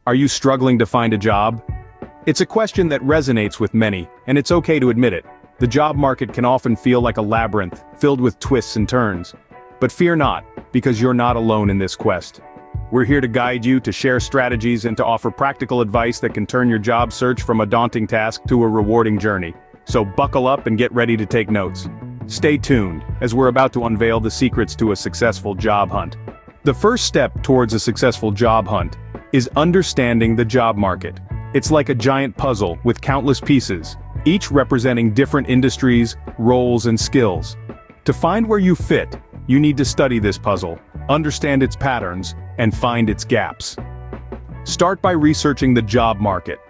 Are you struggling to find a job? It's a question that resonates with many, and it's okay to admit it. The job market can often feel like a labyrinth, filled with twists and turns. But fear not, because you're not alone in this quest. We're here to guide you, to share strategies, and to offer practical advice that can turn your job search from a daunting task to a rewarding journey. So buckle up and get ready to take notes. Stay tuned, as we're about to unveil the secrets to a successful job hunt. The first step towards a successful job hunt is understanding the job market. It's like a giant puzzle with countless pieces, each representing different industries, roles, and skills. To find where you fit, you need to study this puzzle, understand its patterns, and find its gaps. Start by researching the job market.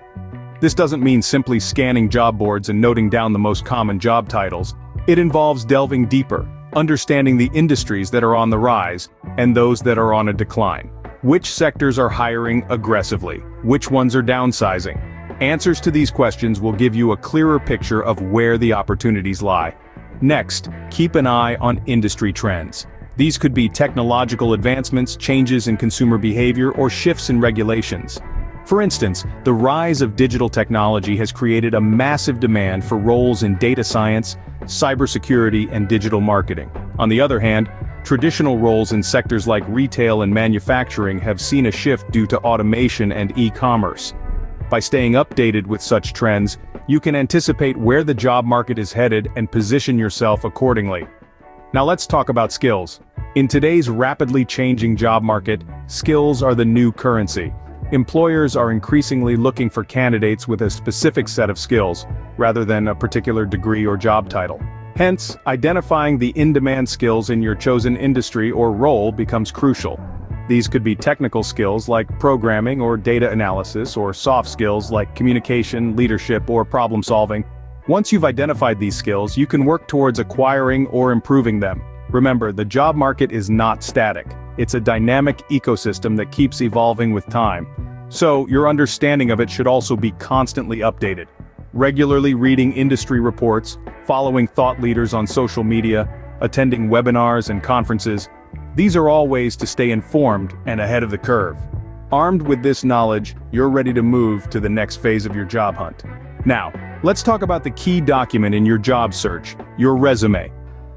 This doesn't mean simply scanning job boards and noting down the most common job titles. It involves delving deeper, understanding the industries that are on the rise, and those that are on a decline. Which sectors are hiring aggressively? Which ones are downsizing? Answers to these questions will give you a clearer picture of where the opportunities lie. Next, keep an eye on industry trends. These could be technological advancements, changes in consumer behavior, or shifts in regulations. For instance, the rise of digital technology has created a massive demand for roles in data science, cybersecurity, and digital marketing. On the other hand, traditional roles in sectors like retail and manufacturing have seen a shift due to automation and e-commerce. By staying updated with such trends, you can anticipate where the job market is headed and position yourself accordingly. Now let's talk about skills. In today's rapidly changing job market, skills are the new currency. Employers are increasingly looking for candidates with a specific set of skills, rather than a particular degree or job title. Hence, identifying the in-demand skills in your chosen industry or role becomes crucial. These could be technical skills like programming or data analysis, or soft skills like communication, leadership, or problem solving. Once you've identified these skills, you can work towards acquiring or improving them. Remember, the job market is not static. It's a dynamic ecosystem that keeps evolving with time. So, your understanding of it should also be constantly updated. Regularly reading industry reports, following thought leaders on social media, attending webinars and conferences. These are all ways to stay informed and ahead of the curve. Armed with this knowledge, you're ready to move to the next phase of your job hunt. Now, let's talk about the key document in your job search, your resume.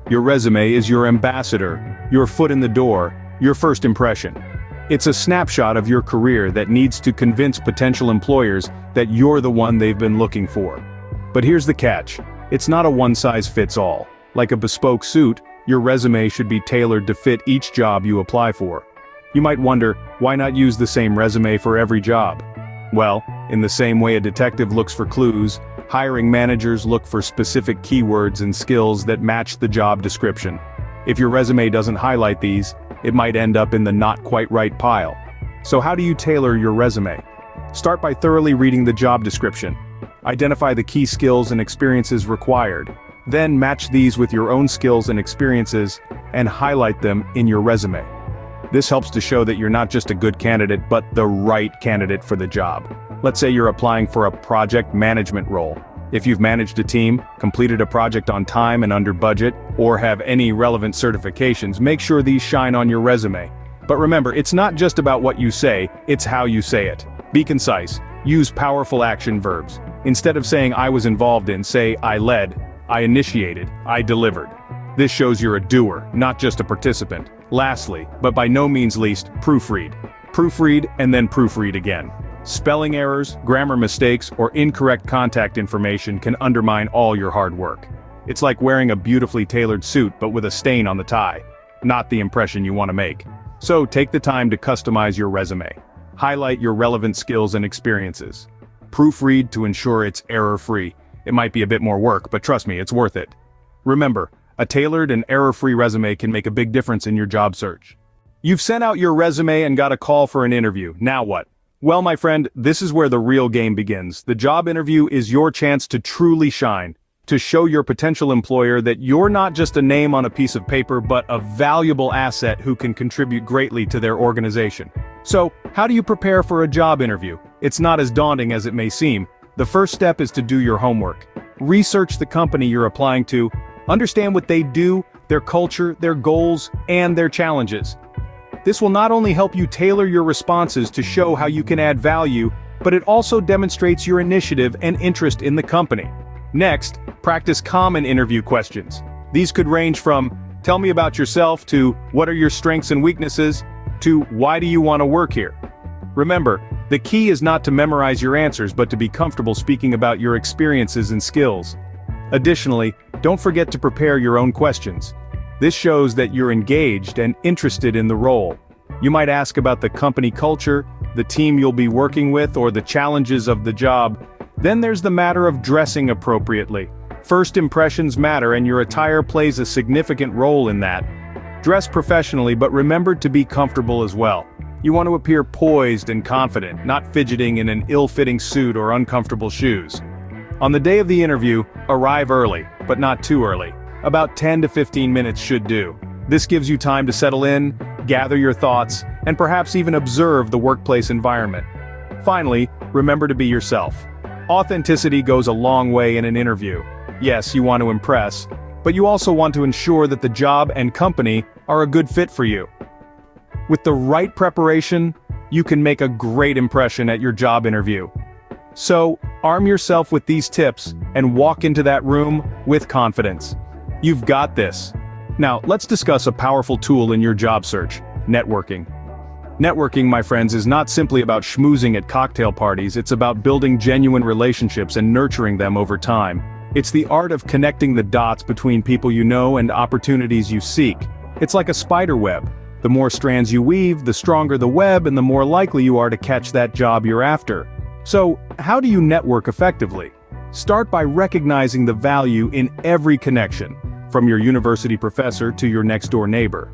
Your resume is your ambassador, your foot in the door, your first impression. It's a snapshot of your career that needs to convince potential employers that you're the one they've been looking for. But here's the catch. It's not a one-size-fits-all. Like a bespoke suit, your resume should be tailored to fit each job you apply for. You might wonder, why not use the same resume for every job? Well, in the same way a detective looks for clues, hiring managers look for specific keywords and skills that match the job description. If your resume doesn't highlight these, it might end up in the not quite right pile. So how do you tailor your resume? Start by thoroughly reading the job description. Identify the key skills and experiences required. Then match these with your own skills and experiences and highlight them in your resume. This helps to show that you're not just a good candidate, but the right candidate for the job. Let's say you're applying for a project management role. If you've managed a team, completed a project on time and under budget, or have any relevant certifications, make sure these shine on your resume. But remember, it's not just about what you say, it's how you say it. Be concise. Use powerful action verbs. Instead of saying I was involved in, say I led, I initiated, I delivered. This shows you're a doer, not just a participant. Lastly, but by no means least, proofread. Proofread and then proofread again. Spelling errors, grammar mistakes, or incorrect contact information can undermine all your hard work. It's like wearing a beautifully tailored suit but with a stain on the tie. Not the impression you want to make. So take the time to customize your resume. Highlight your relevant skills and experiences. Proofread to ensure it's error-free. It might be a bit more work, but trust me, it's worth it. Remember, a tailored and error-free resume can make a big difference in your job search. You've sent out your resume and got a call for an interview. Now what? Well, my friend, this is where the real game begins. The job interview is your chance to truly shine, to show your potential employer that you're not just a name on a piece of paper, but a valuable asset who can contribute greatly to their organization. So, how do you prepare for a job interview? It's not as daunting as it may seem. The first step is to do your homework. Research the company you're applying to, understand what they do, their culture, their goals, and their challenges. This will not only help you tailor your responses to show how you can add value, but it also demonstrates your initiative and interest in the company. Next, practice common interview questions. These could range from, "Tell me about yourself," to "What are your strengths and weaknesses?" to "Why do you want to work here?" Remember, the key is not to memorize your answers but to be comfortable speaking about your experiences and skills. Additionally, don't forget to prepare your own questions. This shows that you're engaged and interested in the role. You might ask about the company culture, the team you'll be working with, or the challenges of the job. Then there's the matter of dressing appropriately. First impressions matter, and your attire plays a significant role in that. Dress professionally, but remember to be comfortable as well. You want to appear poised and confident, not fidgeting in an ill-fitting suit or uncomfortable shoes. On the day of the interview, arrive early, but not too early. About 10 to 15 minutes should do. This gives you time to settle in, gather your thoughts, and perhaps even observe the workplace environment. Finally, remember to be yourself. Authenticity goes a long way in an interview. Yes, you want to impress, but you also want to ensure that the job and company are a good fit for you. With the right preparation, you can make a great impression at your job interview. So, arm yourself with these tips and walk into that room with confidence. You've got this. Now, let's discuss a powerful tool in your job search: networking. Networking, my friends, is not simply about schmoozing at cocktail parties, it's about building genuine relationships and nurturing them over time. It's the art of connecting the dots between people you know and opportunities you seek. It's like a spider web. The more strands you weave, the stronger the web and the more likely you are to catch that job you're after. So, how do you network effectively? Start by recognizing the value in every connection, from your university professor to your next-door neighbor.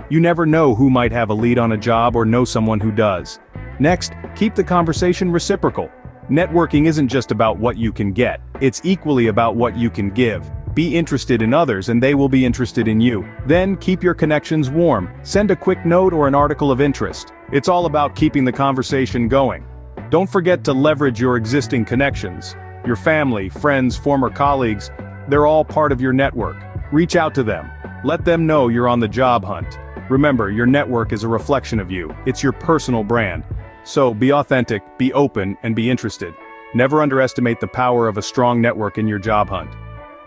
You never know who might have a lead on a job or know someone who does. Next, keep the conversation reciprocal. Networking isn't just about what you can get, it's equally about what you can give. Be interested in others and they will be interested in you. Then keep your connections warm. Send a quick note or an article of interest. It's all about keeping the conversation going. Don't forget to leverage your existing connections. Your family, friends, former colleagues, they're all part of your network. Reach out to them. Let them know you're on the job hunt. Remember, your network is a reflection of you. It's your personal brand. So be authentic, be open, and be interested. Never underestimate the power of a strong network in your job hunt.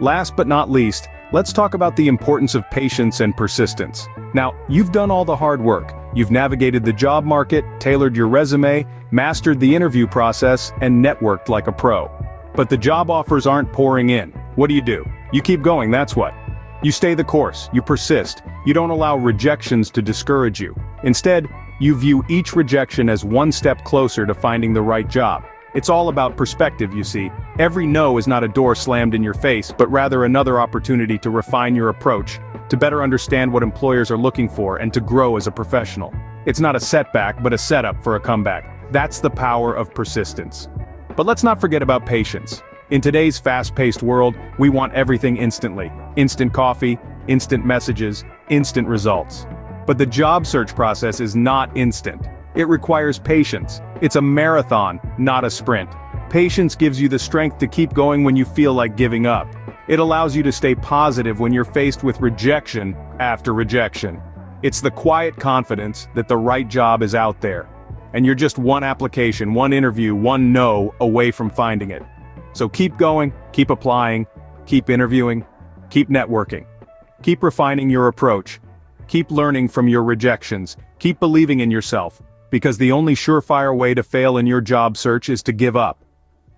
Last but not least, let's talk about the importance of patience and persistence. Now, you've done all the hard work. You've navigated the job market, tailored your resume, mastered the interview process, and networked like a pro. But the job offers aren't pouring in. What do? You keep going, that's what. You stay the course, you persist, you don't allow rejections to discourage you. Instead, you view each rejection as one step closer to finding the right job. It's all about perspective, you see. Every no is not a door slammed in your face, but rather another opportunity to refine your approach, to better understand what employers are looking for, and to grow as a professional. It's not a setback, but a setup for a comeback. That's the power of persistence. But let's not forget about patience. In today's fast-paced world, we want everything instantly. Instant coffee, instant messages, instant results. But the job search process is not instant. It requires patience. It's a marathon, not a sprint. Patience gives you the strength to keep going when you feel like giving up. It allows you to stay positive when you're faced with rejection after rejection. It's the quiet confidence that the right job is out there. And you're just one application, one interview, one no away from finding it. So keep going, keep applying, keep interviewing, keep networking. Keep refining your approach. Keep learning from your rejections. Keep believing in yourself. Because the only surefire way to fail in your job search is to give up.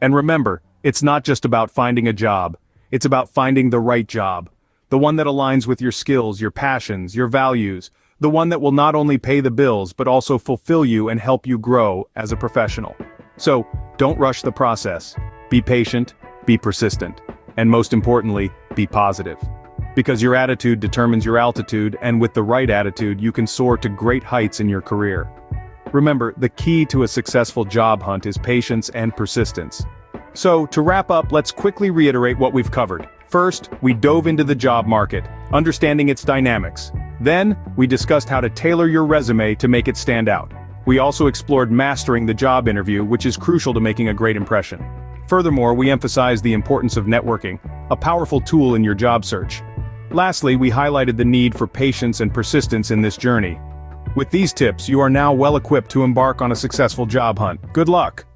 And remember, it's not just about finding a job. It's about finding the right job. The one that aligns with your skills, your passions, your values. The one that will not only pay the bills but also fulfill you and help you grow as a professional. So, don't rush the process. Be patient, be persistent, and most importantly, be positive. Because your attitude determines your altitude, and with the right attitude, you can soar to great heights in your career. Remember, the key to a successful job hunt is patience and persistence. So, to wrap up, let's quickly reiterate what we've covered. First, we dove into the job market, understanding its dynamics. Then, we discussed how to tailor your resume to make it stand out. We also explored mastering the job interview, which is crucial to making a great impression. Furthermore, we emphasized the importance of networking, a powerful tool in your job search. Lastly, we highlighted the need for patience and persistence in this journey. With these tips, you are now well equipped to embark on a successful job hunt. Good luck!